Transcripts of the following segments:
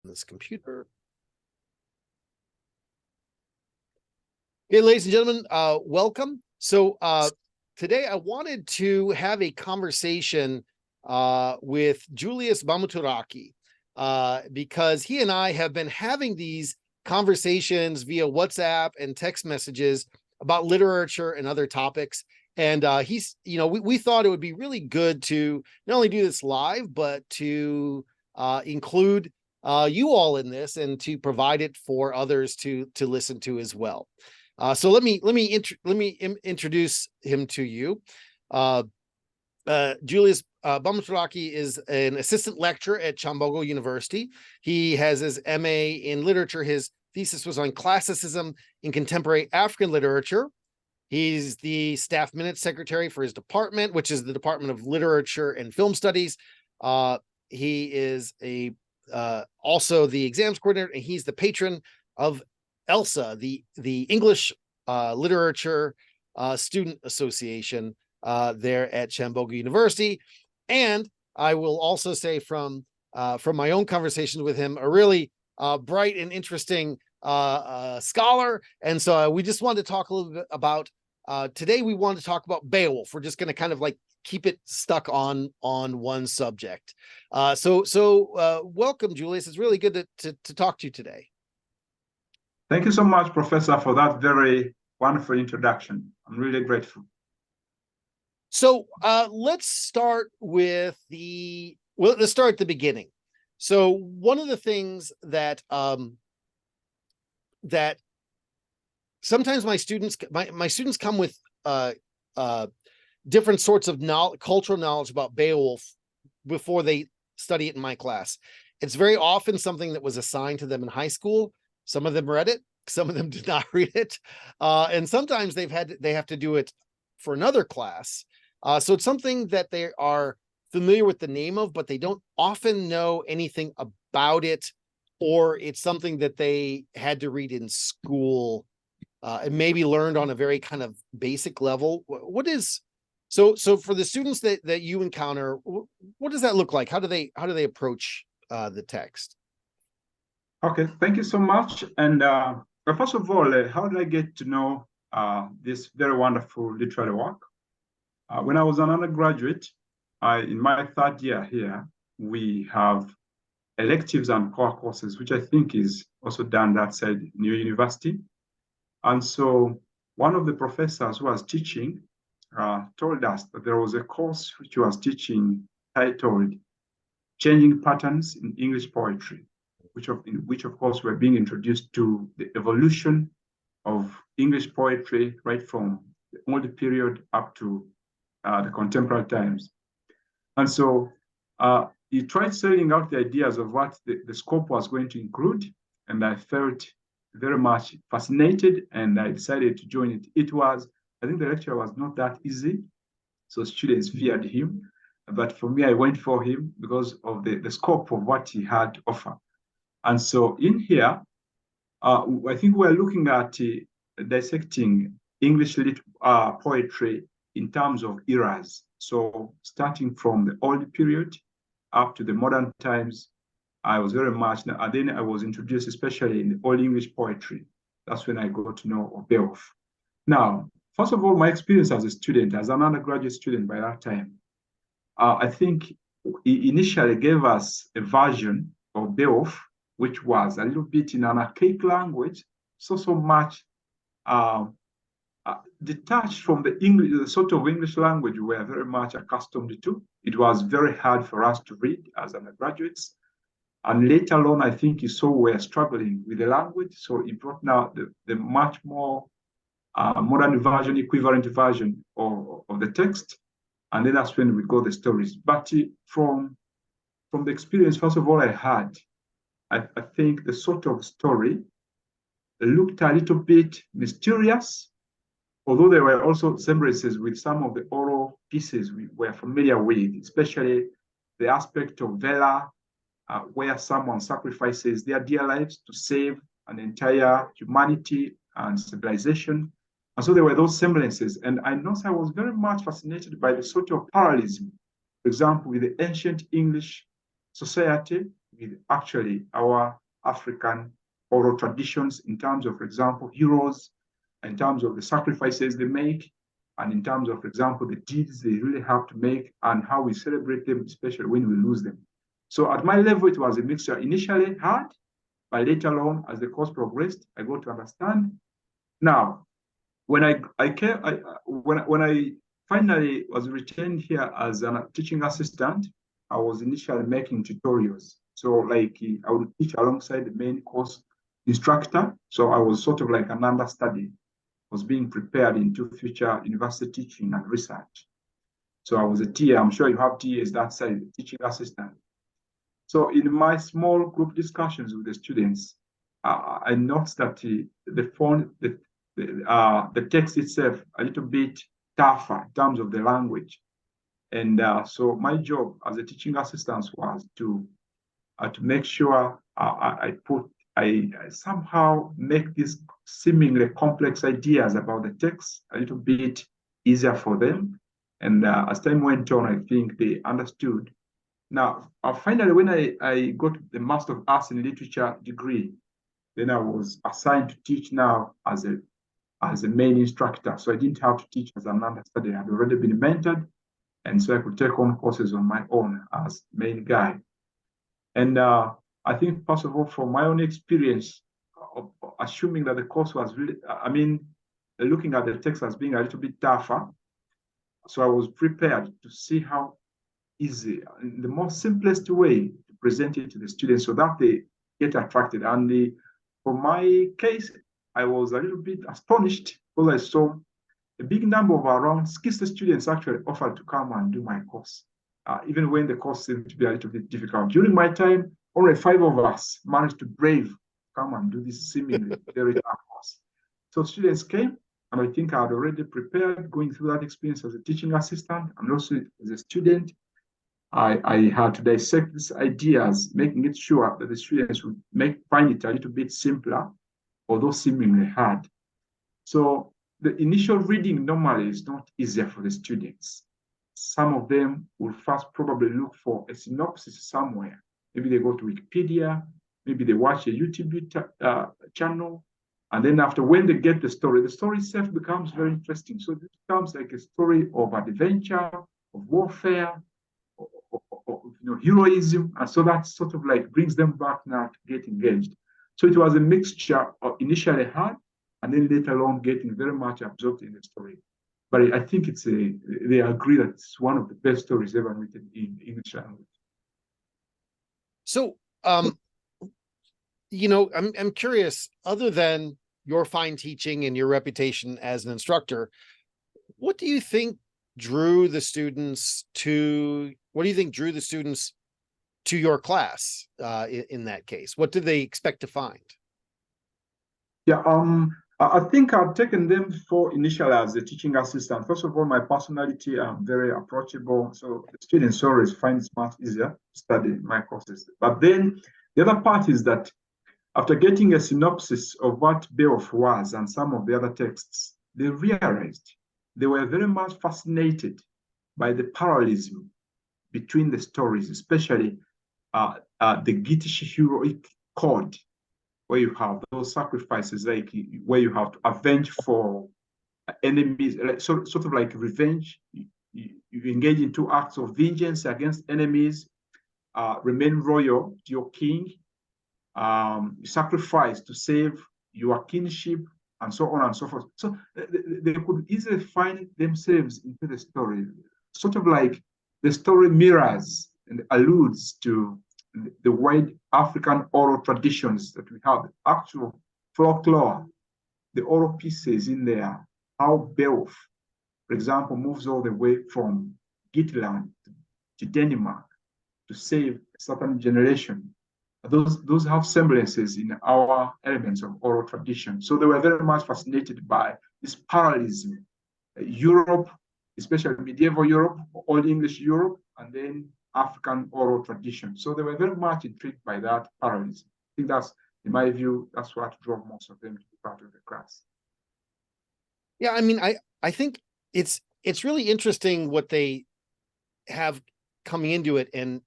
this computer. Okay, ladies and gentlemen, welcome. So today I wanted to have a conversation with Julius Bamuturaki because he and I have been having these conversations via WhatsApp and text messages about literature and other topics. And he's, we thought it would be really good to not only do this live, but to include you all in this and to provide it for others to listen to as well. So let me introduce him to you. Julius Bamuturaki is an assistant lecturer at Kyambogo University. He has his MA in literature. His thesis was on classicism in contemporary African literature. He's the staff minutes secretary for his department, which is the Department of Literature and Film Studies. He is also the exams coordinator, and he's the patron of ELSA, the English Literature Student Association there at Kyambogo University. And I will also say from my own conversations with him, a really bright and interesting scholar. And so we just wanted to talk a little bit about today. We wanted to talk about Beowulf. We're just going to kind of like keep it stuck on one subject. So welcome, Julius. It's really good to talk to you today. Thank you so much, Professor, for that very wonderful introduction. I'm really grateful. So let's start with let's start at the beginning. So one of the things that that sometimes my students come with different sorts of cultural knowledge about Beowulf before they study it in my class. It's very often something that was assigned to them in high school. Some of them read it, some of them did not read it, and sometimes they have to do it for another class. So it's something that they are familiar with the name of, but they don't often know anything about it, or it's something that they had to read in school and maybe learned on a very kind of basic level. What is so for the students that you encounter? What does that look like? How do they approach the text? Okay, thank you so much. And first of all, how did I get to know this very wonderful literary work? When I was an undergraduate, in my third year here, we have electives and core courses, which I think is also done that side in your university. And so one of the professors who was teaching told us that there was a course which he was teaching titled Changing Patterns in English Poetry, in which of course we're being introduced to the evolution of English poetry right from the old period up to the contemporary times. And so he tried selling out the ideas of what the scope was going to include, and I felt very much fascinated, and I decided to join it. I think the lecture was not that easy, so students feared him, but for me, I went for him because of the scope of what he had to offer. And so in here, I think we're looking at dissecting English poetry in terms of eras. So starting from the old period up to the modern times, I was very much, and then I was introduced especially in the Old English poetry. That's when I got to know of Beowulf. Now, first of all, my experience as a student, as an undergraduate student by that time, I think he initially gave us a version of Beowulf, which was a little bit in an archaic language, so much detached from the sort of English language we were very much accustomed to. It was very hard for us to read as undergraduates. And later on, I think he saw we were struggling with the language. So he brought now the much more modern version, equivalent version of the text. And then that's when we got the stories. But from the experience, first of all, I had, I think the sort of story looked a little bit mysterious, although there were also semblances with some of the oral pieces we were familiar with, especially the aspect of valor, where someone sacrifices their dear lives to save an entire humanity and civilization. And so there were those semblances. And I know I was very much fascinated by the sort of parallelism, for example, with the ancient English society, with actually our African oral traditions in terms of, for example, heroes, in terms of the sacrifices they make, and in terms of, for example, the deeds they really have to make and how we celebrate them, especially when we lose them. So at my level, it was a mixture. Initially hard, but later on, as the course progressed, I got to understand. Now, when when I finally was retained here as a teaching assistant, I was initially making tutorials. So like I would teach alongside the main course instructor. So I was sort of like an understudy, was being prepared into future university teaching and research. So I was a TA. I'm sure you have TAs that side, teaching assistant. So in my small group discussions with the students, I noticed that the text itself a little bit tougher in terms of the language. And so my job as a teaching assistant was to make sure I somehow make these seemingly complex ideas about the text a little bit easier for them. And as time went on, I think they understood. Now, finally, when I got the Master of Arts in Literature degree, then I was assigned to teach now as a main instructor. So I didn't have to teach as an understudy. I had already been mentored, and so I could take on courses on my own as main guy. And I think, first of all, from my own experience, assuming that the course was really, looking at the text as being a little bit tougher, so I was prepared to see how easy, in the most simplest way, to present it to the students so that they get attracted. And for my case, I was a little bit astonished because I saw a big number of around 60 students actually offered to come and do my course, even when the course seemed to be a little bit difficult. During my time, only 5 of us managed to brave come and do this seemingly very tough course. So students came, and I think I had already prepared going through that experience as a teaching assistant and also as a student. I had to dissect these ideas, making it sure that the students would find it a little bit simpler, although seemingly hard. So the initial reading normally is not easier for the students. Some of them will first probably look for a synopsis somewhere. Maybe they go to Wikipedia, maybe they watch a YouTube channel, and then after, when they get the story itself becomes very interesting. So it becomes like a story of adventure, of warfare, heroism, and so that sort of like brings them back now to get engaged. So it was a mixture of initially hard, and then later on getting very much absorbed in the story. But I think they agree that it's one of the best stories ever written in English language. So, I'm curious, other than your fine teaching and your reputation as an instructor, what do you think drew the students to your class in that case? What did they expect to find? Yeah, I think I've taken them for initially as a teaching assistant. First of all, my personality, I'm very approachable, so the students always find it much easier to study my courses. But then the other part is that after getting a synopsis of what Beowulf was and some of the other texts, they realized they were very much fascinated by the parallelism between the stories, especially the Gitish heroic code, where you have those sacrifices, like where you have to avenge for enemies, like sort of like revenge. You engage in 2 acts of vengeance against enemies, remain loyal to your king, sacrifice to save your kinship, and so on and so forth. So they could easily find themselves into the story, sort of like the story mirrors and alludes to the wide African oral traditions that we have, actual folklore, the oral pieces in there, how Beowulf, for example, moves all the way from Gitland to Denmark to save a certain generation. Those have semblances in our elements of oral tradition. So they were very much fascinated by this parallelism. Europe, especially medieval Europe, Old English Europe, and then African oral tradition. So they were very much intrigued by that parallelism. I think that's, in my view, that's what drove most of them to be part of the class. Yeah, I think it's really interesting what they have coming into it. And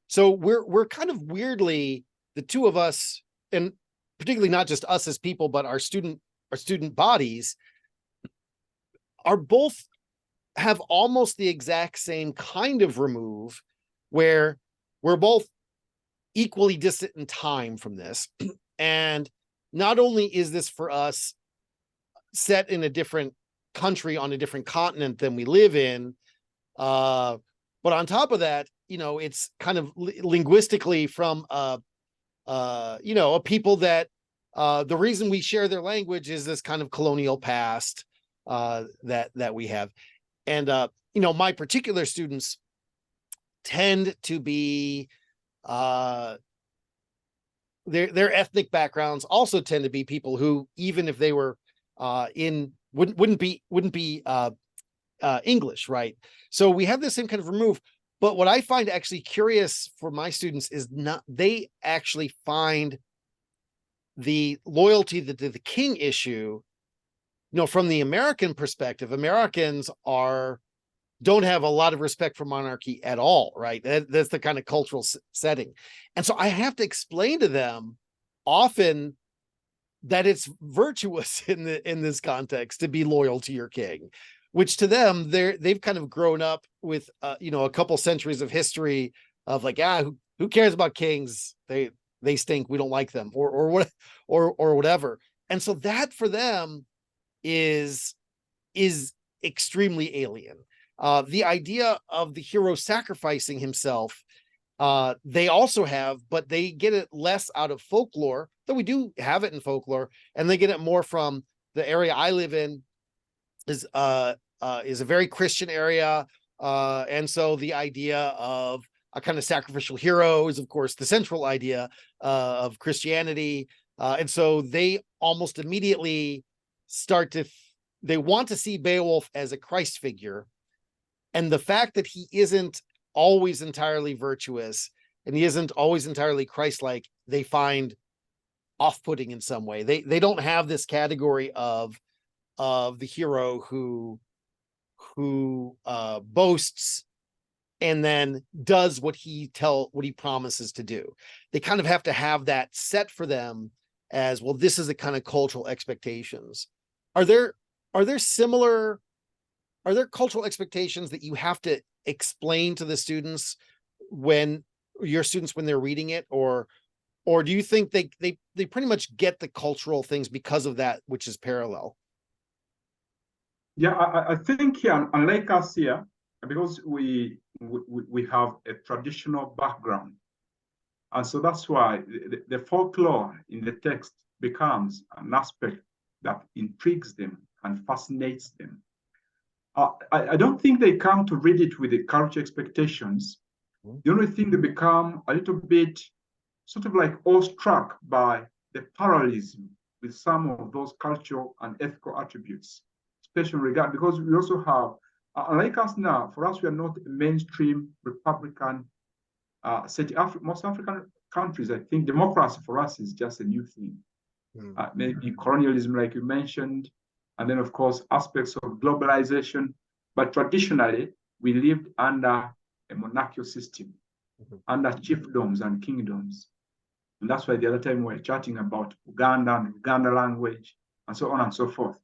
So we're kind of weirdly, the two of us, and particularly not just us as people, but our student bodies, are both have almost the exact same kind of remove, where we're both equally distant in time from this. And not only is this for us set in a different country on a different continent than we live in, but on top of that, it's kind of linguistically from a people that the reason we share their language is this kind of colonial past that we have. And my particular students tend to be their ethnic backgrounds also tend to be people who, even if they were wouldn't be English, right? So we have the same kind of remove. But what I find actually curious for my students is they actually find the loyalty to the king issue, from the American perspective. Americans don't have a lot of respect for monarchy at all, right? That's the kind of cultural setting. And so I have to explain to them often that it's virtuous in this context to be loyal to your king, which to them, they've kind of grown up with a couple centuries of history of like, who cares about kings? They stink, we don't like them, or whatever. And so that for them is extremely alien. The idea of the hero sacrificing himself, they also have, but they get it less out of folklore, though we do have it in folklore, and they get it more from the area I live in is a very Christian area. And so the idea of a kind of sacrificial hero is, of course, the central idea of Christianity. And so they almost immediately they want to see Beowulf as a Christ figure. And the fact that he isn't always entirely virtuous and he isn't always entirely Christ-like, they find off-putting in some way. They don't have this category of the hero who boasts and then does what he promises to do. They kind of have to have that set for them as, well, this is the kind of cultural expectations. Are there cultural expectations that you have to explain to the students when they're reading it, or do you think they pretty much get the cultural things because of that, which is parallel? Yeah, I think here, unlike us here, because we have a traditional background, and so that's why the folklore in the text becomes an aspect that intrigues them and fascinates them. I don't think they come to read it with the culture expectations. The only thing, they become a little bit sort of like awestruck by the parallelism with some of those cultural and ethical attributes, especially regard, because we also have, unlike us now, for us, we are not a mainstream Republican most African countries. I think democracy for us is just a new thing. Maybe colonialism, like you mentioned, and then, of course, aspects of globalization. But traditionally, we lived under a monarchical system, under chiefdoms and kingdoms. And that's why the other time we were chatting about Uganda and Uganda language, and so on and so forth.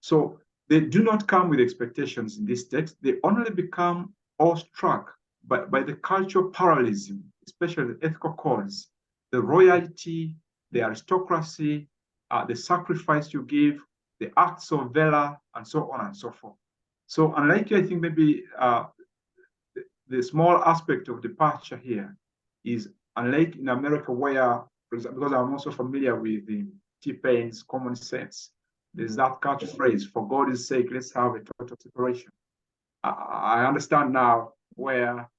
So they do not come with expectations in this text. They only become awestruck by the cultural parallelism, especially the ethical codes, the royalty, the aristocracy, the sacrifice you give, the acts of valor, and so on and so forth. So unlike you, I think maybe the small aspect of departure here is, unlike in America, where, because I'm also familiar with the T-Pain's Common Sense, there's that catchphrase, for God's sake, let's have a total separation. I understand now where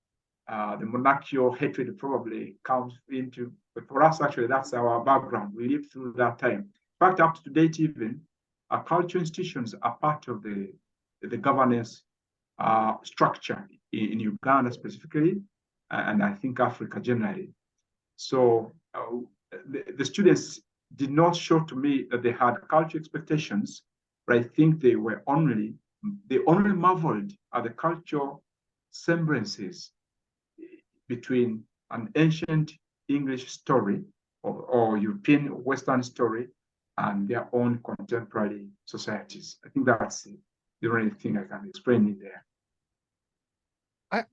the monarchical hatred probably comes into, but for us, actually, that's our background. We lived through that time. In fact, up to date, even, our cultural institutions are part of the governance structure in Uganda specifically, and I think Africa generally. So the students did not show to me that they had cultural expectations, but I think they only marveled at the cultural semblances between an ancient English story or European Western story and their own contemporary societies. I think that's the only thing I can explain in there.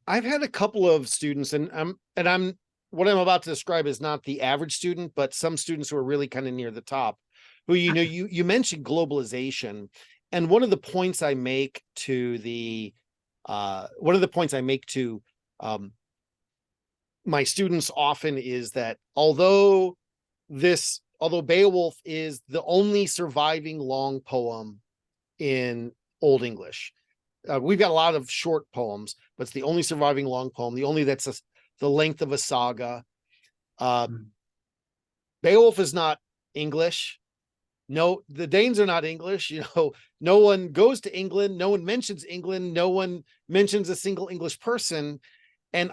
I've had a couple of students, and I'm what I'm about to describe is not the average student, but some students who are really kind of near the top, who you mentioned globalization, and one of the points I make to my students often is that although Beowulf is the only surviving long poem in Old English. We've got a lot of short poems, but it's the only surviving long poem, the only that's the length of a saga. Beowulf is not English. No, the Danes are not English. No one goes to England. No one mentions England. No one mentions a single English person. And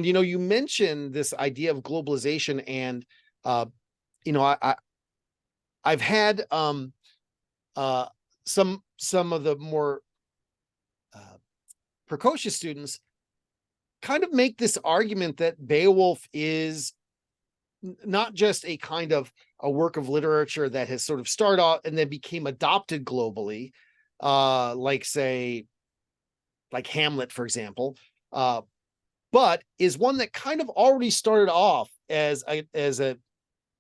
you mentioned this idea of globalization, and I've had some of the more precocious students kind of make this argument that Beowulf is not just a kind of a work of literature that has sort of started off and then became adopted globally, like Hamlet, for example, but is one that kind of already started off as a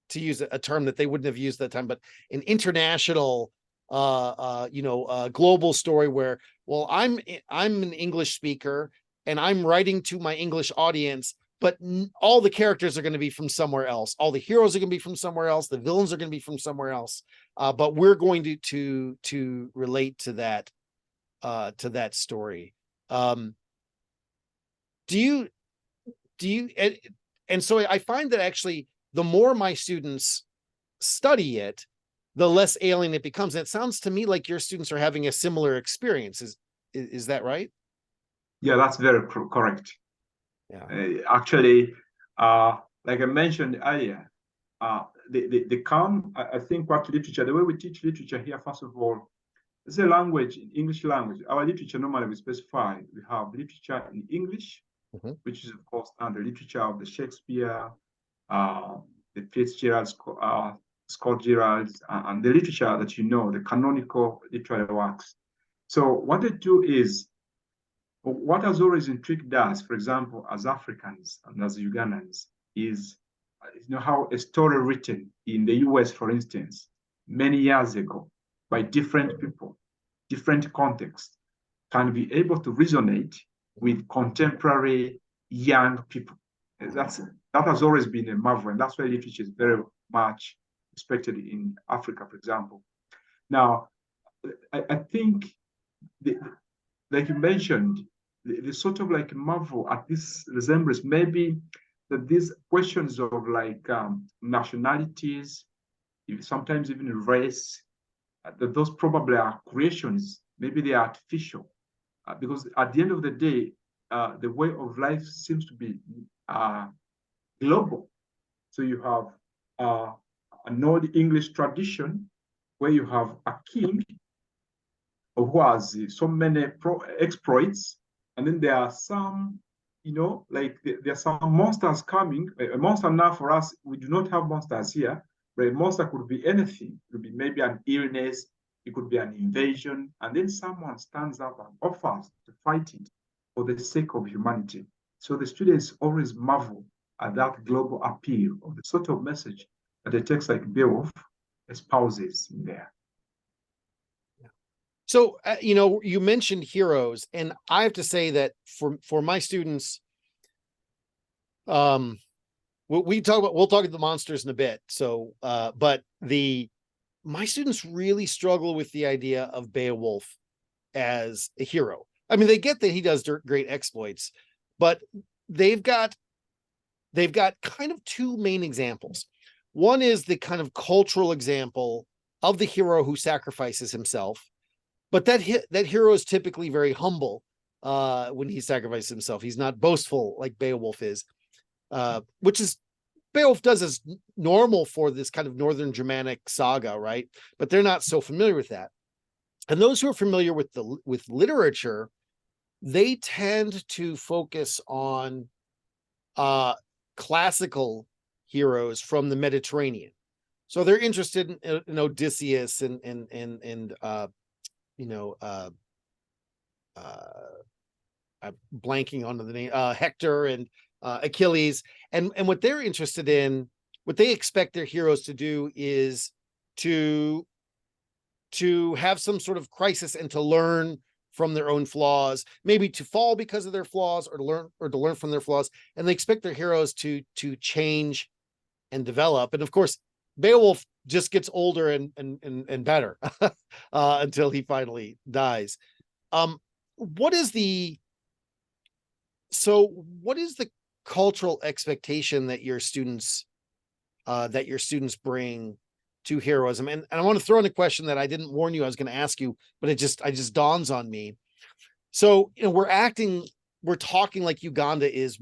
to use a term that they wouldn't have used at that time, but an international global story where, well, I'm an English speaker and I'm writing to my English audience, but all the characters are going to be from somewhere else. All the heroes are going to be from somewhere else. The villains are going to be from somewhere else. But we're going to relate to that story. Do you, and so I find that actually the more my students study it, the less alien it becomes. And it sounds to me like your students are having a similar experience. Is that right? Yeah, that's very correct. Yeah. Actually, like I mentioned earlier, they come, I think, what literature, the way we teach literature here, first of all, it's a language, English language. Our literature normally we specify, we have literature in English, which is, of course, the literature of the Shakespeare, the Fitzgerald, Scott Gerald, and the literature that the canonical literary works. So what they do is, what has always intrigued us, for example, as Africans and as Ugandans, is how a story written in the US, for instance, many years ago, by different people, different contexts, can be able to resonate with contemporary young people. That has always been a marvel, and that's why literature is very much respected in Africa, for example. Now, I think, like you mentioned, the sort of like marvel at this resemblance, maybe that these questions of nationalities, sometimes even race, that those probably are creations, maybe they are artificial, because at the end of the day, the way of life seems to be global. So you have an old English tradition where you have a king who has so many exploits, and then there are some, there are some monsters coming. A monster now for us, we do not have monsters here, but a monster could be anything. It could be maybe an illness, it could be an invasion, and then someone stands up and offers to fight it for the sake of humanity. So the students always marvel at that global appeal of the sort of message that a text like Beowulf espouses in there. So, you mentioned heroes, and I have to say that for my students, we'll talk about the monsters in a bit. So, but my students really struggle with the idea of Beowulf as a hero. I mean, they get that he does great exploits, but they've got kind of two main examples. One is the kind of cultural example of the hero who sacrifices himself, but that hero is typically very humble when he sacrifices himself. He's not boastful like Beowulf is, which is Beowulf does as normal for this kind of Northern Germanic saga, right? But they're not so familiar with that. And those who are familiar with literature, they tend to focus on classical heroes from the Mediterranean. So they're interested in Odysseus and I'm blanking on the name, Hector and Achilles, and what they're interested in, what they expect their heroes to do is to have some sort of crisis and to learn from their own flaws, maybe to fall because of their flaws, or to learn from their flaws. And they expect their heroes to change and develop. And of course, Beowulf just gets older and better until he finally dies. What is the cultural expectation that your students bring to heroism? And I want to throw in a question that I didn't warn you I was going to ask you, but it just dawns on me. So, we're talking like Uganda is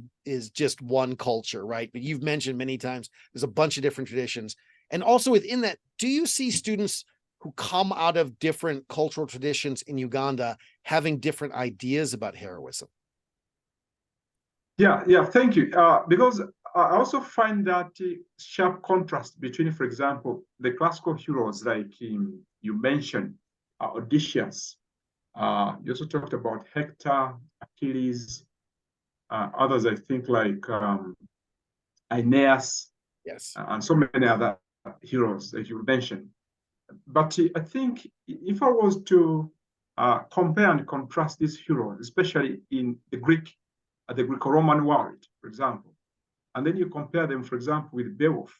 just one culture, right? But you've mentioned many times there's a bunch of different traditions. And also within that, do you see students who come out of different cultural traditions in Uganda having different ideas about heroism? Yeah, thank you. Because I also find that sharp contrast between, for example, the classical heroes like you mentioned, Odysseus. You also talked about Hector, Achilles, others I think like Aeneas, Yes. And so many other heroes that you mentioned. But I think if I was to compare and contrast these heroes, especially in the Greco-Roman world, for example, and then you compare them, for example, with Beowulf,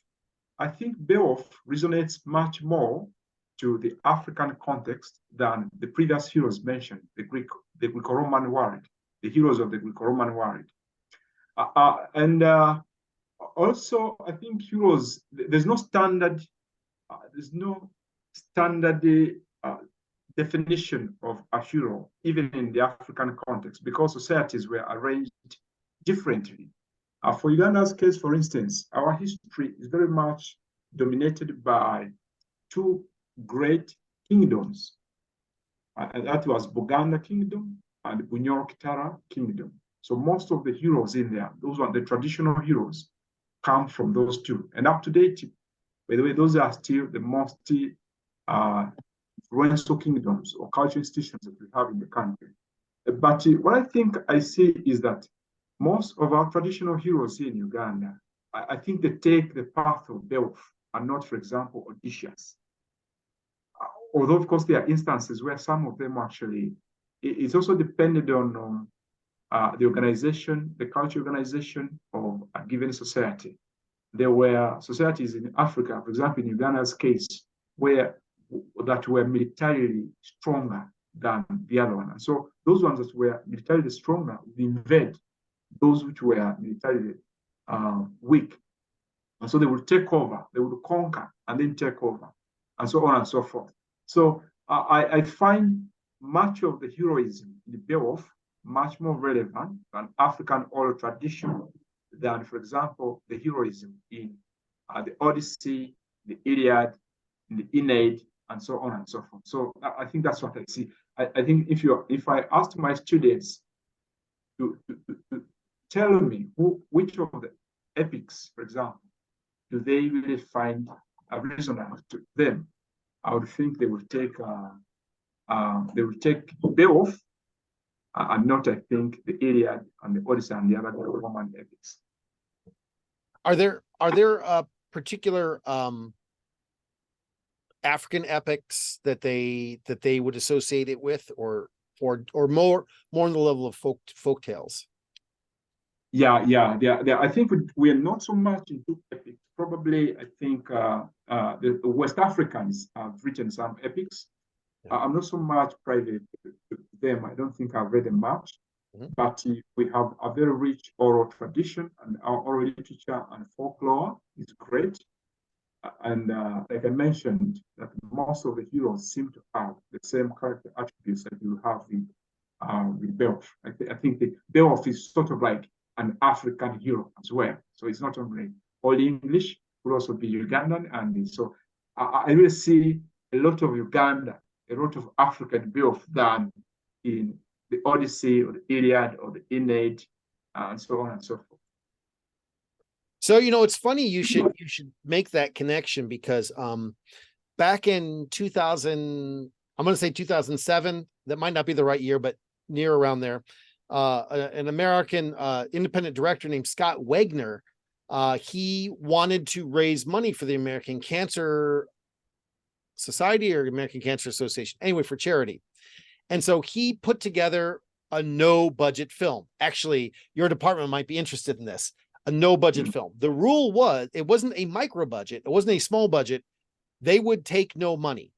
I think Beowulf resonates much more to the African context than the previous heroes mentioned, the Greco-Roman world, the heroes of the Greco-Roman world. Also, I think heroes, there's no standard definition of a hero, even in the African context, because societies were arranged differently. For Uganda's case, for instance, our history is very much dominated by two great kingdoms. And that was Buganda Kingdom and Bunyoro Kitara Kingdom. So most of the heroes in there, those are the traditional heroes, come from those two. And up to date, by the way, those are still the most influential kingdoms or cultural institutions that we have in the country. But what I think I see is that most of our traditional heroes here in Uganda, I think they take the path of Beowulf and not, for example, Odysseus. Although, of course, there are instances where some of them actually, it's also dependent on the organization, the cultural organization of a given society. There were societies in Africa, for example, in Uganda's case, that were militarily stronger than the other one. And so those ones that were militarily stronger would invade those which were militarily weak. And so they would take over, they would conquer and then take over, and so on and so forth. So I find much of the heroism in the Beowulf much more relevant than African oral tradition than, for example, the heroism in the Odyssey, the Iliad, the Aeneid, and so on and so forth. So I think that's what I see. I think if I asked my students to tell me which of the epics, for example, do they really find a resonance to them, I would think they would take Beowulf and not, I think, the Iliad and the Odyssey and the other Roman epics. Are there particular African epics that they would associate it with, or more on the level of folk tales? Yeah. I think we are not so much into epics. Probably, I think the West Africans have written some epics. Yeah. I'm not so much private to them. I don't think I've read them much. Mm-hmm. But we have a very rich oral tradition, and our oral literature and folklore is great. And like I mentioned, that most of the heroes seem to have the same character attributes that you have with Beowulf. I think the Beowulf is sort of like an African hero as well. So it's not only all English, but also be Ugandan. And so I really see a lot of Uganda, a lot of African Beowulf than in the Odyssey or the Iliad or the Aeneid, and so on and so forth. So, it's funny you should make that connection because back in 2000, I'm going to say 2007, that might not be the right year, but near around there, an American independent director named Scott Wagner, he wanted to raise money for the American Cancer Society or American Cancer Association, anyway, for charity. And so he put together a no budget film. Actually, your department might be interested in this. A no budget film. The rule was it wasn't a micro budget. It wasn't a small budget. They would take no money.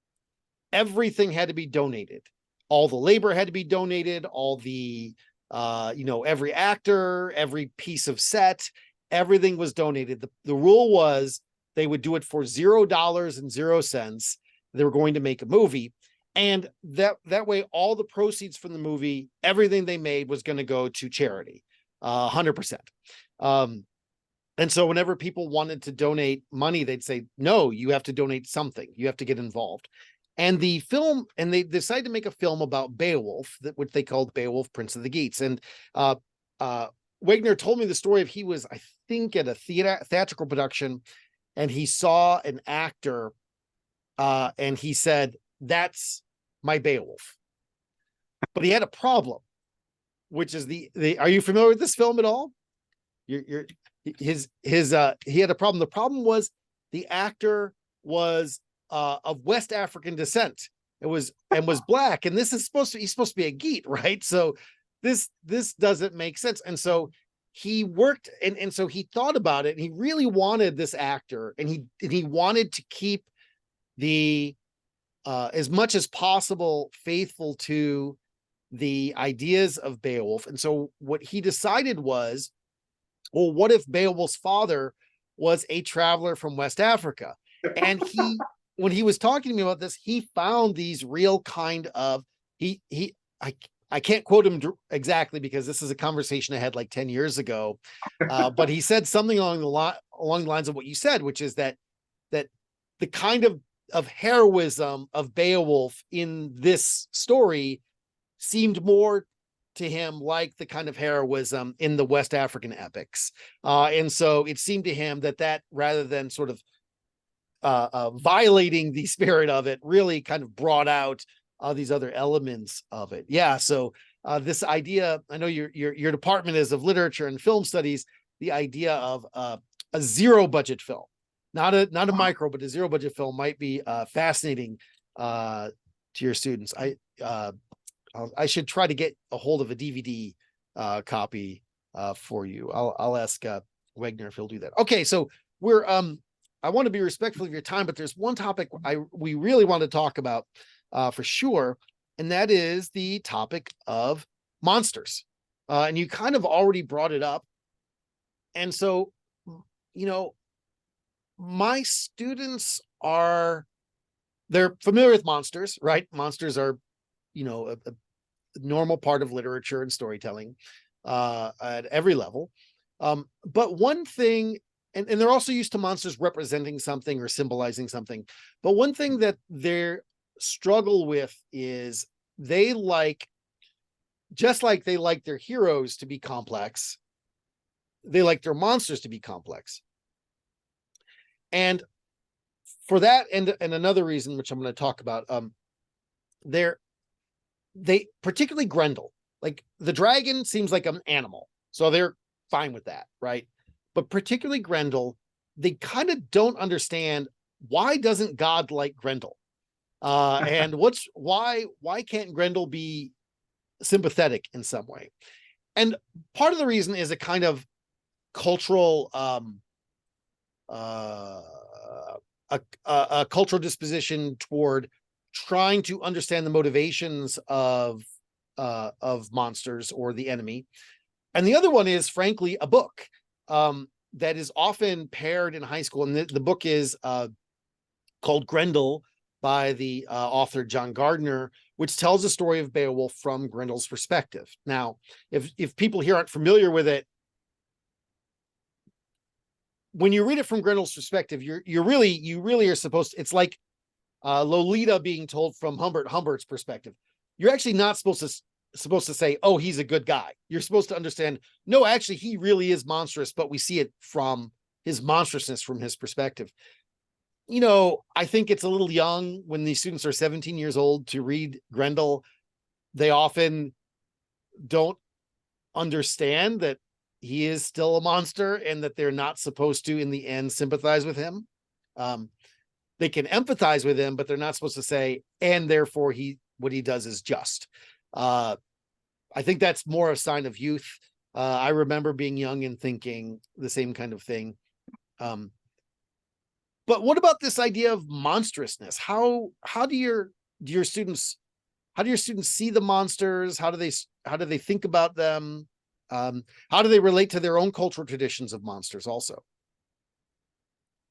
Everything had to be donated. All the labor had to be donated. All the, every actor, every piece of set, everything was donated. The rule was they would do it for $0.00. They were going to make a movie. And that way, all the proceeds from the movie, everything they made was going to go to charity, 100%. And so whenever people wanted to donate money, they'd say, no, you have to donate something. You have to get involved. And the film, and they decided to make a film about Beowulf, which they called Beowulf, Prince of the Geats. And Wagner told me the story of he was, I think, at a theatrical production, and he saw an actor, and he said, that's my Beowulf. But he had a problem, which is are you familiar with this film at all? He had a problem. The problem was the actor was of West African descent. Was black, and he's supposed to be a Geat, right? So this doesn't make sense. And so he worked, and so he thought about it, and he really wanted this actor, and he wanted to keep the as much as possible faithful to the ideas of Beowulf. And so what he decided was, well, what if Beowulf's father was a traveler from West Africa? And when he was talking to me about this, he found these real kind of, I can't quote him exactly because this is a conversation I had like 10 years ago. But he said something along the lines of what you said, which is that the kind of heroism of Beowulf in this story seemed more to him like the kind of heroism in the West African epics. And so it seemed to him that rather than sort of violating the spirit of it, really kind of brought out these other elements of it. Yeah. So this idea, I know your department is of literature and film studies, the idea of a zero budget film, not a micro, but a zero budget film might be fascinating to your students. I should try to get a hold of a DVD copy for you. I'll ask Wagner if he'll do that. Okay, so I want to be respectful of your time, but there's one topic we really want to talk about for sure, and that is the topic of monsters. And you kind of already brought it up. And so, my students they're familiar with monsters, right? Monsters are, a normal part of literature and storytelling at every level. But one thing, and they're also used to monsters representing something or symbolizing something. But one thing that they struggle with is just like they like their heroes to be complex, they like their monsters to be complex. And for that, and another reason, which I'm going to talk about, they particularly Grendel, like the dragon seems like an animal, so they're fine with that, right? But particularly Grendel, they kind of don't understand, why doesn't God like Grendel? And why can't Grendel be sympathetic in some way? And part of the reason is a kind of cultural a cultural disposition toward trying to understand the motivations of monsters or the enemy. And the other one is, frankly, a book that is often paired in high school. And the book is called Grendel by the author John Gardner, which tells the story of Beowulf from Grendel's perspective. Now, if people here aren't familiar with it, when you read it from Grendel's perspective, you really are supposed to, it's like Lolita being told from Humbert's perspective. You're actually not supposed to say, oh, he's a good guy. You're supposed to understand, no, actually, he really is monstrous, but we see it from his monstrousness from his perspective. You know, I think it's a little young when these students are 17 years old to read Grendel. They often don't understand that he is still a monster and that they're not supposed to, in the end, sympathize with him. They can empathize with him, but they're not supposed to say, and therefore what he does is just. I think that's more a sign of youth. I remember being young and thinking the same kind of thing. But what about this idea of monstrousness? How do your students see the monsters? How do they think about them? How do they relate to their own cultural traditions of monsters also?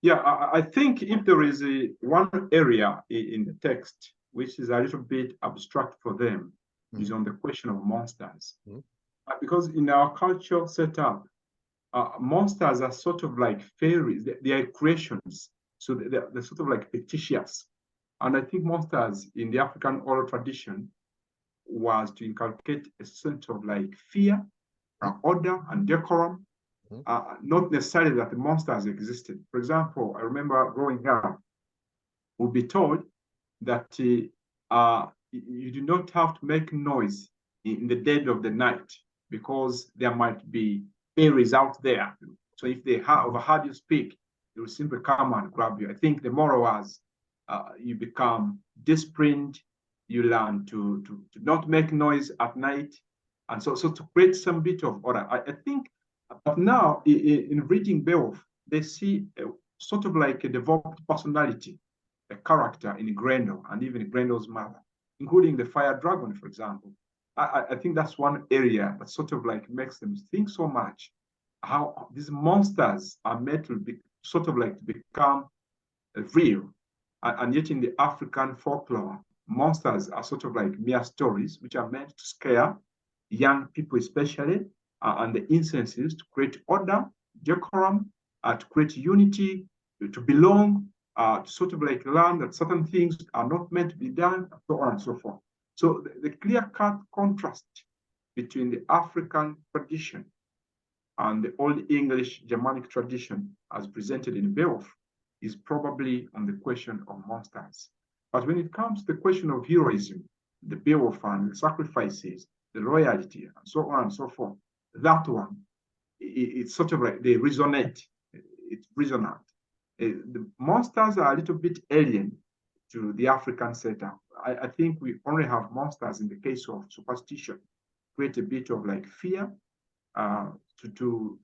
Yeah, I think if there is one area in the text which is a little bit abstract for them, is on the question of monsters. Because in our cultural setup, monsters are sort of like fairies. They are creations. So they're sort of like fictitious. And I think monsters in the African oral tradition was to inculcate a sense of like fear, order, and decorum. Not necessarily that the monsters existed. For example, I remember growing up, we'll be told that you do not have to make noise in the dead of the night because there might be fairies out there. So if they overheard you speak, they will simply come and grab you. I think the moral was you become disciplined, you learn to not make noise at night, and so to create some bit of order. I think, but now in reading Beowulf, they see sort of like a developed personality, a character in Grendel and even Grendel's mother, including the fire dragon, for example. I think that's one area that sort of like makes them think so much how these monsters are made to be sort of like to become real. And yet in the African folklore, monsters are sort of like mere stories which are meant to scare young people especially, and the instances to create order, decorum, to create unity, to belong, to sort of like learn that certain things are not meant to be done, and so on and so forth. So the clear-cut contrast between the African tradition and the Old English Germanic tradition as presented in Beowulf is probably on the question of monsters. But when it comes to the question of heroism, the Beowulf and the sacrifices, the loyalty, and so on and so forth, that one, it's sort of like they resonate. It's resonant. The monsters are a little bit alien to the African setup. I think we only have monsters in the case of superstition, create a bit of like fear, to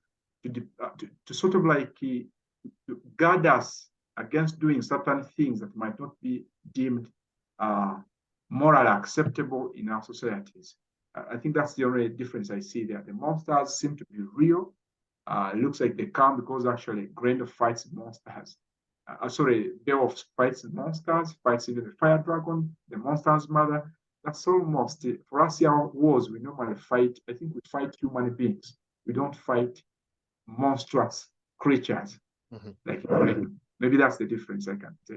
sort of like to guard us against doing certain things that might not be deemed morally acceptable in our societies. I think that's the only difference I see there. The monsters seem to be real. It looks like they come because actually Grendel fights monsters. Beowulf fights monsters, fights even the fire dragon, the monster's mother. That's almost it. For us, our wars, we normally fight, I think we fight human beings. We don't fight monstrous creatures. Like maybe that's the difference I can say.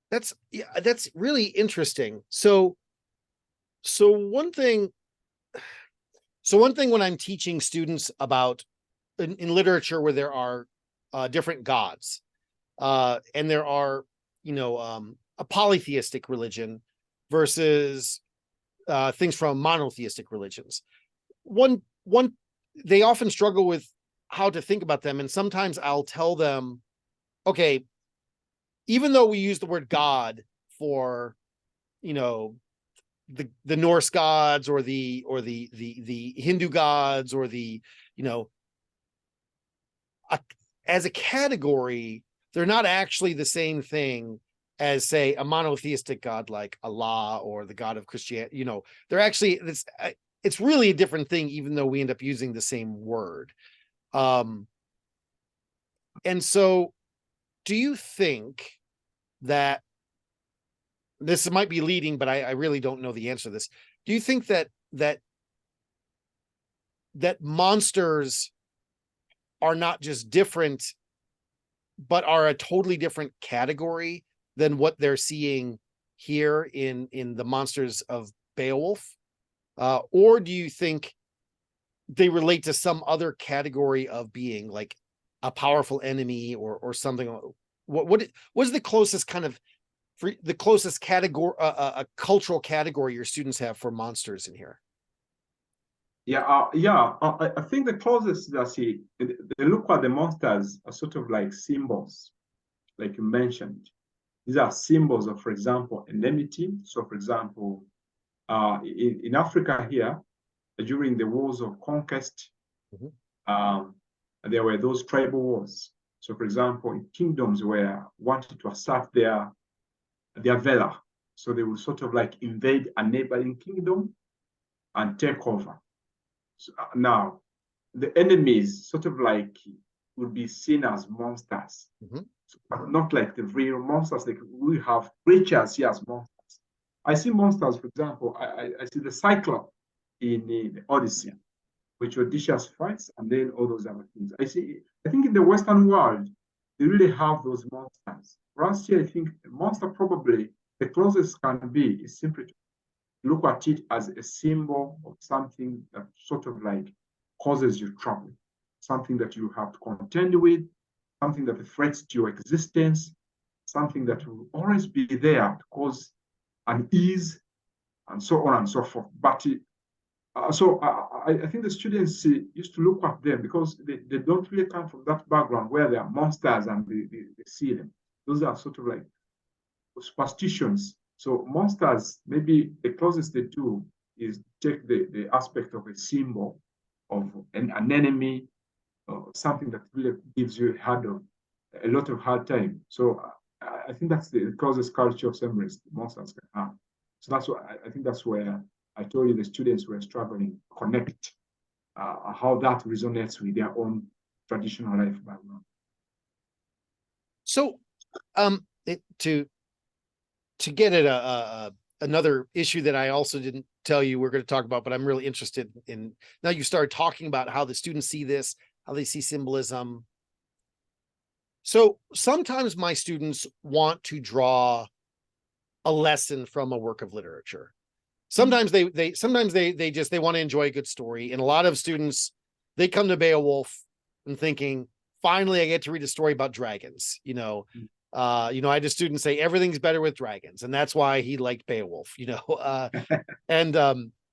That's really interesting. So one thing when I'm teaching students about in literature where there are different gods, and there are, a polytheistic religion versus things from monotheistic religions. One, they often struggle with how to think about them. And sometimes I'll tell them, okay, even though we use the word God for, the Norse gods or the Hindu gods or as a category, they're not actually the same thing as, say, a monotheistic god like Allah or the god of Christianity. They're actually, it's really a different thing, even though we end up using the same word. And so do you think that this might be leading, but I really don't know the answer to this. Do you think that monsters are not just different, but are a totally different category than what they're seeing here in the monsters of Beowulf? Or do you think they relate to some other category of being, like a powerful enemy or something. What was the closest kind of the closest category, a cultural category your students have for monsters in here? I think the closest that they look at the monsters are sort of like symbols, like you mentioned. These are symbols of, for example, enmity. So, for example, in Africa here, during the wars of conquest, there were those tribal wars. So, for example, in kingdoms where wanted to assert their valor, so they would sort of like invade a neighboring kingdom and take over. So, now, the enemies sort of like would be seen as monsters, but not like the real monsters. Like we have creatures here as monsters. I see monsters, for example, I see the Cyclops in the Odyssey, which Odysseus fights, and then all those other things. I think in the Western world, they really have those monsters. For us here, I think the monster probably the closest can be is simply to look at it as a symbol of something that sort of like causes you trouble, something that you have to contend with, something that threats to your existence, something that will always be there to cause unease, and so on and so forth. But I think the students used to look at them because they don't really come from that background where they are monsters and they see them. Those are sort of like superstitions. So monsters, maybe the closest they do is take the aspect of a symbol of an enemy, something that really gives you a lot of hard time. So I think that's the closest culture of semblance monsters can have. So that's what I think that's where I told you the students were struggling to connect how that resonates with their own traditional life background. So, to get at another issue that I also didn't tell you we're going to talk about, but I'm really interested in now. You started talking about how the students see this, how they see symbolism. So sometimes my students want to draw a lesson from a work of literature. Sometimes they want to enjoy a good story. And a lot of students, they come to Beowulf and thinking, finally, I get to read a story about dragons. I had a student say everything's better with dragons, and that's why he liked Beowulf.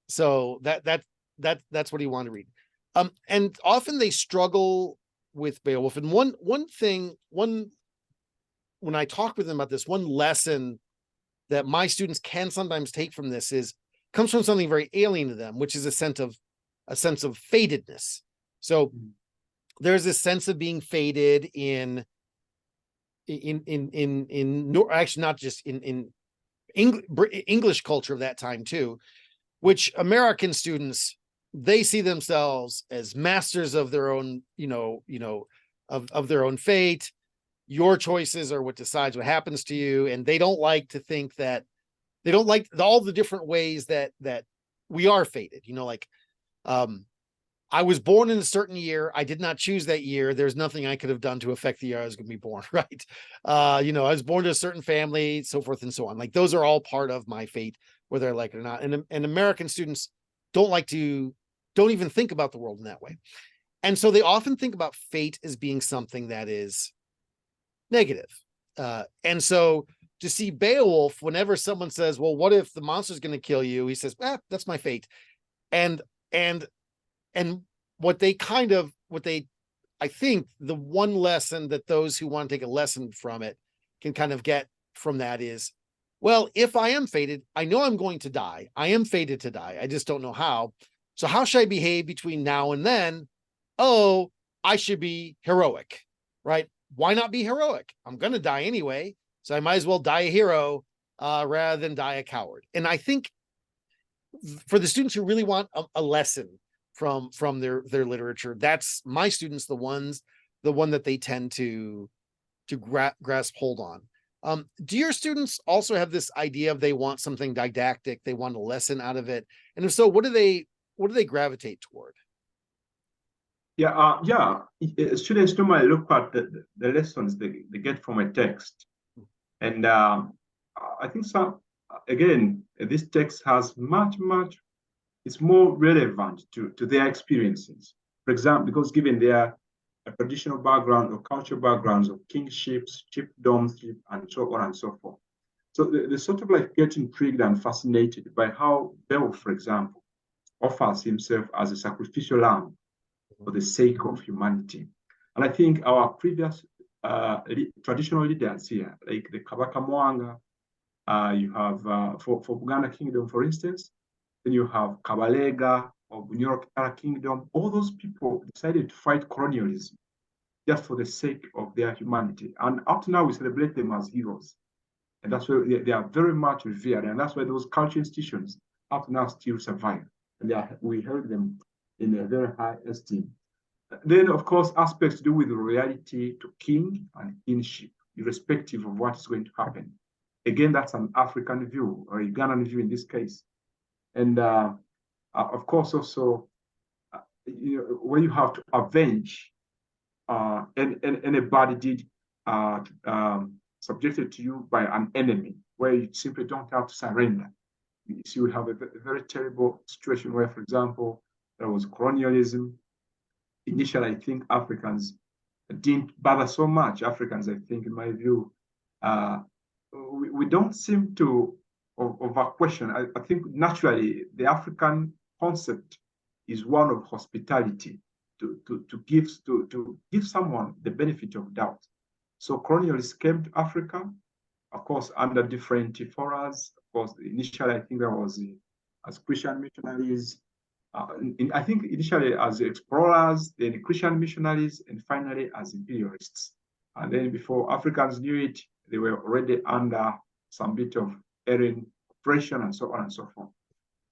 So that's what he wanted to read. And often they struggle with Beowulf. And one thing, when I talk with them about this, one lesson that my students can sometimes take from this comes from something very alien to them, which is a sense of fatedness. So there's this sense of being fated in actually not just in English culture of that time too, which American students, they see themselves as masters of their own, of their own fate. Your choices are what decides what happens to you. And they don't like to think that they don't like all the different ways that we are fated. I was born in a certain year. I did not choose that year. There's nothing I could have done to affect the year I was going to be born. Right. I was born to a certain family, so forth and so on. Like those are all part of my fate, whether I like it or not. And American students don't even think about the world in that way. And so they often think about fate as being something that is negative. And so to see Beowulf, whenever someone says, well, what if the monster's going to kill you? He says, that's my fate. And I think the one lesson that those who want to take a lesson from it can kind of get from that is, well, if I am fated, I know I'm going to die. I am fated to die. I just don't know how. So how should I behave between now and then? Oh, I should be heroic, right? Why not be heroic? I'm going to die anyway. So I might as well die a hero rather than die a coward. And I think for the students who really want a lesson from their literature, that's my students, the one that they tend to grasp hold on. Do your students also have this idea of they want something didactic, they want a lesson out of it? And if so, what do they gravitate toward? Students normally look at the lessons they get from a text. And I think this text has much, it's more relevant to their experiences. For example, because given their traditional background or cultural backgrounds of kingships, chiefdoms, and so on and so forth. So they sort of like get intrigued and fascinated by how Beowulf, for example, offers himself as a sacrificial lamb for the sake of humanity. And I think our previous traditional leaders here, like the Kabaka Mwanga, you have for Buganda Kingdom, for instance, then you have Kabalega of Bunyoro Kingdom. All those people decided to fight colonialism just for the sake of their humanity. And up to now, we celebrate them as heroes. And that's why they are very much revered. And that's why those cultural institutions up to now still survive. And we held them in a very high esteem. Then, of course, aspects to do with royalty to king and kingship, irrespective of what is going to happen. Again, that's an African view, or a Ugandan view in this case. And of course, also, when you have to avenge anybody did subjected to you by an enemy, where you simply don't have to surrender. So we have a very terrible situation where, for example, there was colonialism. Initially, I think Africans didn't bother so much. Africans, I think, in my view, we don't seem to over question. I think naturally the African concept is one of hospitality, to give someone the benefit of doubt. So colonialists came to Africa, of course, under different forums. Of course, initially I think there was as Christian missionaries. I think initially as explorers, then Christian missionaries, and finally as imperialists. And then before Africans knew it, they were already under some bit of alien oppression and so on and so forth.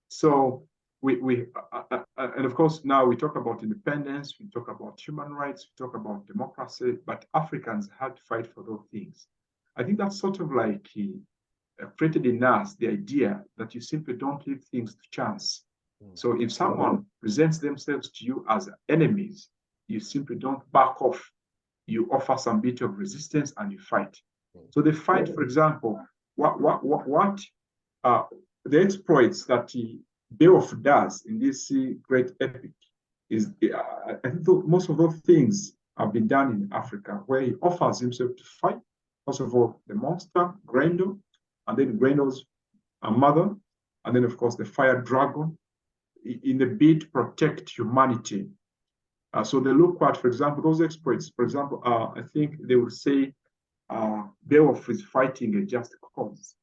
So and of course now we talk about independence, we talk about human rights, we talk about democracy, but Africans had to fight for those things. I think that's sort of like created in us the idea that you simply don't leave things to chance. So if someone presents themselves to you as enemies, you simply don't back off. You offer some bit of resistance and you fight. So the fight, for example, what the exploits that Beowulf does in this great epic is, I think most of those things have been done in Africa, where he offers himself to fight. First of all, the monster, Grendel, and then Grendel's mother, and then, of course, the fire dragon, in the bid to protect humanity. So they look at, for example, those exploits. For example, I think they will say Beowulf is fighting a just cause.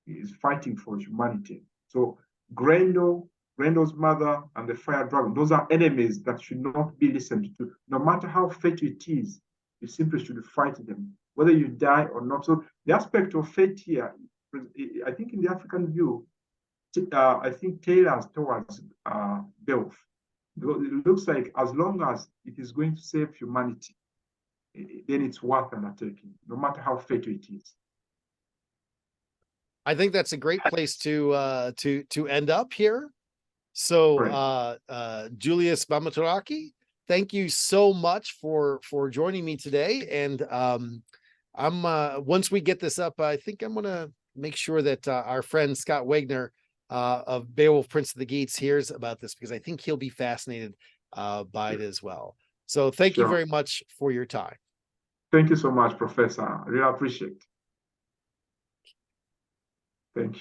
He is fighting for humanity. So Grendel's mother, and the fire dragon, those are enemies that should not be listened to. No matter how fatal it is, you simply should fight them, whether you die or not. So the aspect of fate here, I think in the African view, I think tailors towards Beowulf. It looks like as long as it is going to save humanity, then it's worth undertaking, no matter how fatal it is. I think that's a great place to end up here. So Julius Bamuturaki, thank you so much for joining me today. And I'm once we get this up, I think I'm gonna make sure that our friend Scott Wagner of Beowulf, Prince of the Geats hears about this, because I think he'll be fascinated by it as well. So thank you very much for your time. Thank you so much, Professor. I really appreciate it. Thank you.